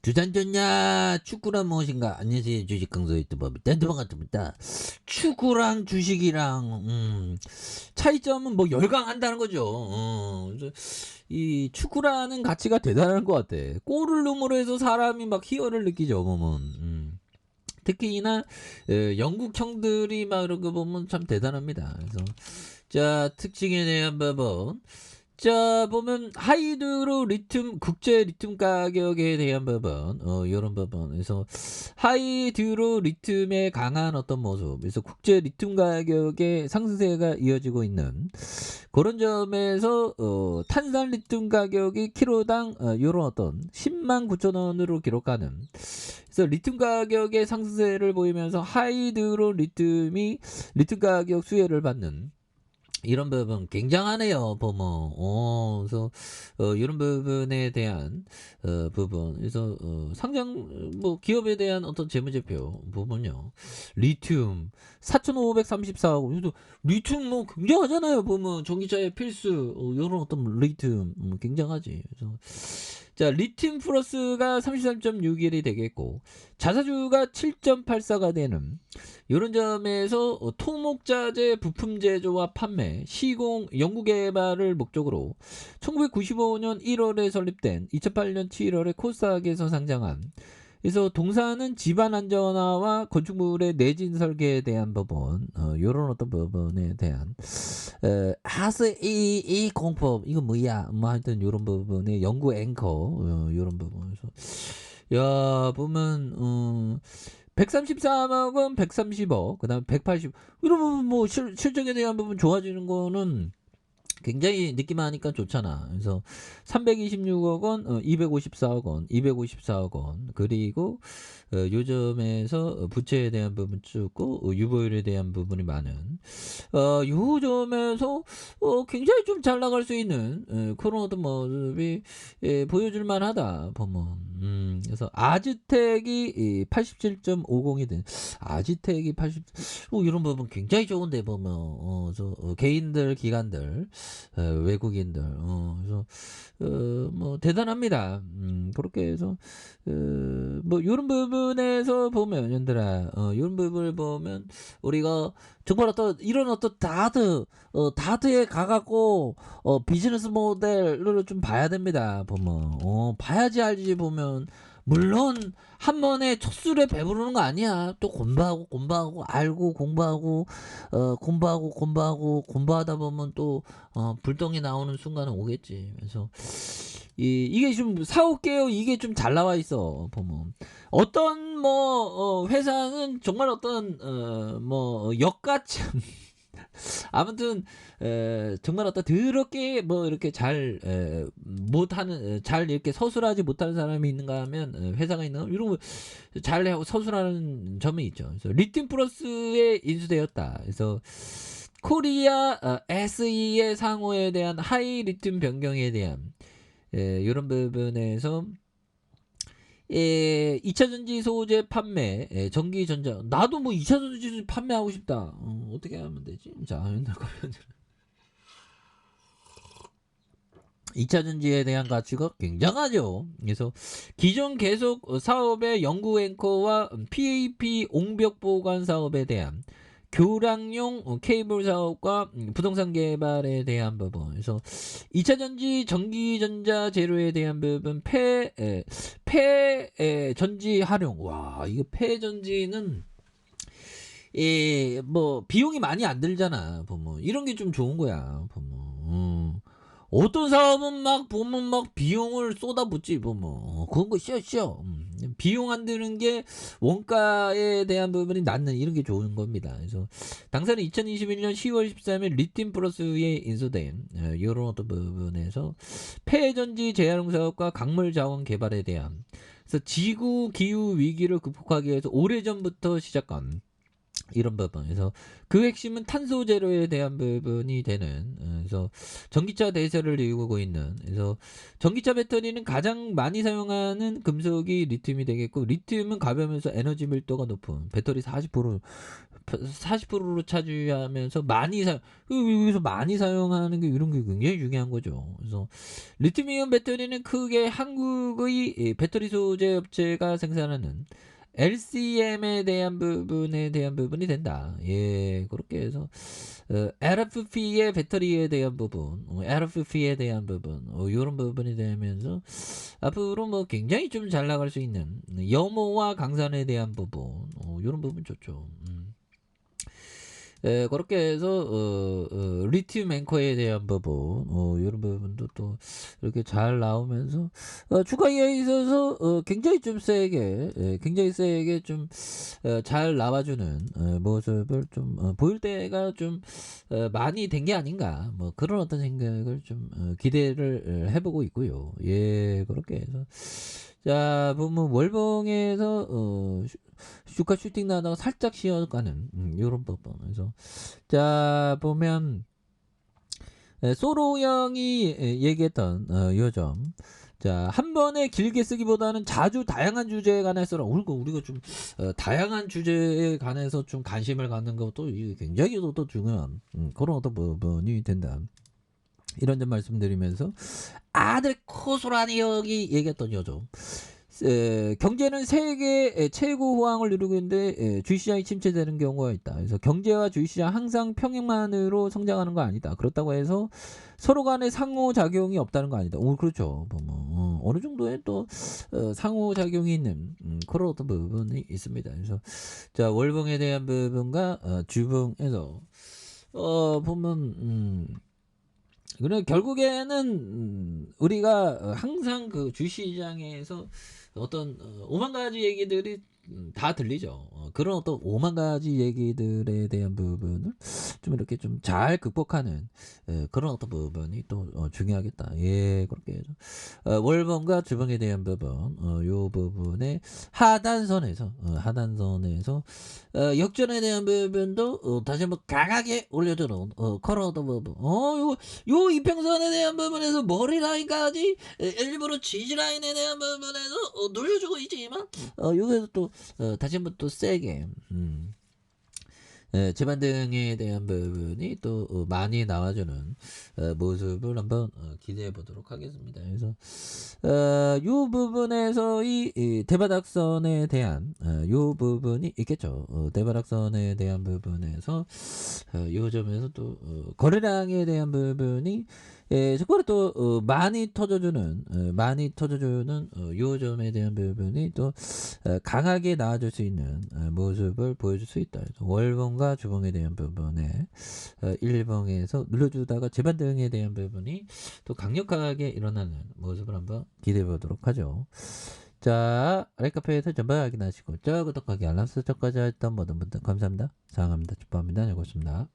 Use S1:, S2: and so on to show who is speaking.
S1: 두산 좋냐? 축구란 무엇인가? 안녕하세요. 주식 강사 유튜버 댄드방 같습니다. 축구랑 주식이랑 차이점은 뭐 열광한다는 거죠. 그래서 이 축구라는 가치가 대단한 것 같아. 골을 넣음으로 해서 사람이 막 희열을 느끼죠. 보면. 특히나 영국 형들이 막 이런 거 보면 참 대단합니다. 그래서 자 특징에 대한 부분. 자 보면 하이드로 리튬 국제 리튬 가격에 대한 부분 요런 부분에서 하이드로 리튬의 강한 어떤 모습 그래서 국제 리튬 가격의 상승세가 이어지고 있는 그런 점에서 탄산 리튬 가격이 키로당 요런 어떤 10만 9천 원으로 기록하는 그래서 리튬 가격의 상승세를 보이면서 하이드로 리튬이 리튬 가격 수혜를 받는 이런 부분 굉장하네요, 보면. 그래서 이런 부분에 대한 부분. 그래서 상장 뭐 기업에 대한 어떤 재무제표 부분요. 리튬 4,534억. 그래서 리튬 뭐 굉장하잖아요, 보면 전기차의 필수. 이런 어떤 리튬 굉장하지. 그래서 자, 리튬 플러스가 33.61이 되겠고 자사주가 7.84가 되는 이런 점에서 토목자재 부품 제조와 판매, 시공, 연구개발을 목적으로 1995년 1월에 설립된 2008년 7월에 코스닥에서 상장한 그래서 동사는 집안 안전화와 건축물의 내진 설계에 대한 부분, 요런 어떤 부분에 대한 하스 이 공법 이거 뭐야? 뭐 하여튼 요런 부분의 연구 앵커 요런 부분에서 야 보면 133억 원, 130억, 그다음 180. 이러면 뭐 실적에 대한 부분 좋아지는 거는 굉장히 느낌만 하니까 좋잖아. 그래서 326억 원, 254억 원, 254억 원, 그리고 요점에서 부채에 대한 부분 쭉고 유보율에 대한 부분이 많은 요점에서 굉장히 좀 잘 나갈 수 있는 그런 어떤 모습이 보여줄 만하다 보면 그래서 아즈텍이 87.50이 된 아즈텍이 80 이런 부분 굉장히 좋은데 보면 개인들 기관들 외국인들 그래서 뭐 대단합니다. 그렇게 해서 뭐 이런 부분에서 보면 연들아 이런 부분을 보면 우리가 정말 어떤 이런 어떤 다드에 가갖고 비즈니스 모델을 좀 봐야 됩니다. 보면 봐야지 알지 보면 물론 한 번에 첫 술에 배부르는 거 아니야. 또 공부하고 알고 공부하고 공부하다 보면 또 불똥이 나오는 순간은 오겠지. 그래서 이게 좀 사올게요. 이게 좀 잘 나와 있어. 보면 어떤 뭐 회사는 정말 어떤 뭐 역같이 아무튼 정말 어떤 더럽게 뭐 이렇게 잘 못하는 잘 이렇게 서술하지 못하는 사람이 있는가 하면 회사가 있는 이런 거 잘 서술하는 점이 있죠. 그래서 리튬 플러스에 인수되었다. 그래서 코리아 SE의 상호에 대한 하이 리튬 변경에 대한 이런 부분에서 2차전지 소재 판매, 전기전자. 나도 뭐 2차전지 판매하고 싶다. 어떻게 하면 되지? 자, 옛날 거면 2차전지에 대한 가치가 굉장하죠. 그래서 기존 계속 사업의 연구 앵커와 PAP 옹벽 보관 사업에 대한 교량용 케이블 사업과 부동산 개발에 대한 부분. 그래서 2차전지 전기전자 재료에 대한 부분 폐 전지 활용. 와, 이거 폐전지는 뭐 비용이 많이 안 들잖아. 보면 이런 게 좀 좋은 거야. 보면. 어떤 사업은 막 보면 막 비용을 쏟아붓지 보면 그런 거 쉬어. 비용 안 드는 게 원가에 대한 부분이 낮는 이런 게 좋은 겁니다. 그래서 당사는 2021년 10월 13일 리튬 플러스에 인수된 이런 어떤 부분에서 폐전지 재활용 사업과 강물 자원 개발에 대한 그래서 지구 기후 위기를 극복하기 위해서 오래전부터 시작한 이런 부분에서 그 핵심은 탄소 제로에 대한 부분이 되는 그래서 전기차 대세를 이루고 있는 그래서 전기차 배터리는 가장 많이 사용하는 금속이 리튬이 되겠고 리튬은 가벼우면서 에너지 밀도가 높은 배터리 40%로 차지하면서 여기서 많이 사용하는 게 이런 게 굉장히 중요한 거죠. 그래서 리튬이온 배터리는 크게 한국의 이 배터리 소재 업체가 생산하는 LCM에 대한 부분이 된다. 예, 그렇게 해서 LFP의 배터리에 대한 부분, LFP에 대한 부분, 이런 부분이 되면서 앞으로 뭐 굉장히 좀 잘 나갈 수 있는 염호와 강산에 대한 부분, 이런 부분 좋죠. 그렇게 해서 리튬 앵커에 대한 부분 이런 부분도 또 이렇게 잘 나오면서 주가에 있어서 굉장히 세게 좀 잘 나와주는 모습을 좀 보일 때가 좀 많이 된 게 아닌가 뭐 그런 어떤 생각을 좀 기대를 해보고 있고요. 예, 그렇게 해서 자 보면 월봉에서 주가 슈팅 나다가 살짝 쉬어가는 요런 부분. 그래서 자 보면 소로 형이 얘기했던 요점. 자, 한 번에 길게 쓰기보다는 자주 다양한 주제에 관해서 우리가 좀 다양한 주제에 관해서 좀 관심을 갖는 것도 굉장히 또 중요한 그런 어떤 부분이 된다. 이런 점 말씀드리면서 아들 코소라니 형이 얘기했던 요점. 경제는 세계 최고 호황을 누리고 있는데 주식시장이 침체되는 경우가 있다. 그래서 경제와 주식시장 항상 평행만으로 성장하는 거 아니다. 그렇다고 해서 서로 간에 상호작용이 없다는 거 아니다. 그렇죠. 어느 정도의 또 상호작용이 있는 그런 어떤 부분이 있습니다. 그래서 자 월봉에 대한 부분과 주봉에서 보면 그래 결국에는 우리가 항상 그 주시장에서 어떤 오만 가지 얘기들이 다 들리죠. 그런 어떤 오만 가지 얘기들에 대한 부분을 좀 이렇게 좀 잘 극복하는 그런 어떤 부분이 또 중요하겠다. 예, 그렇게 해서 월봉과 주봉에 대한 부분, 요 부분의 하단선에서 역전에 대한 부분도 다시 한번 강하게 올려주는 그런 어떤 부분. 요 이평선에 대한 부분에서 머리 라인까지 일부러 지지 라인에 대한 부분에서 눌려주고 있지만 여기서 또 다시 한번 또 세게 재반등에 대한 부분이 또 많이 나와주는 모습을 한번 기대해 보도록 하겠습니다. 그래서 이 부분에서 이 대바닥선에 대한 요 부분이 있겠죠. 대바닥선에 대한 부분에서 요 점에서 또 거래량에 대한 부분이 정말 또 많이 터져주는 요 점에 대한 부분이 또 강하게 나와줄 수 있는 모습을 보여줄 수 있다. 월봉과 주봉에 대한 부분에 일봉에서 눌러주다가 재반등에 대한 부분이 또 강력하게 일어나는 모습을 한번 기대해 보도록 하죠. 자, 아래카페에서 전부 확인하시고 구독하기 알람 설정까지 했던 모든 분들 감사합니다. 사랑합니다. 축복합니다. 즐겁습니다.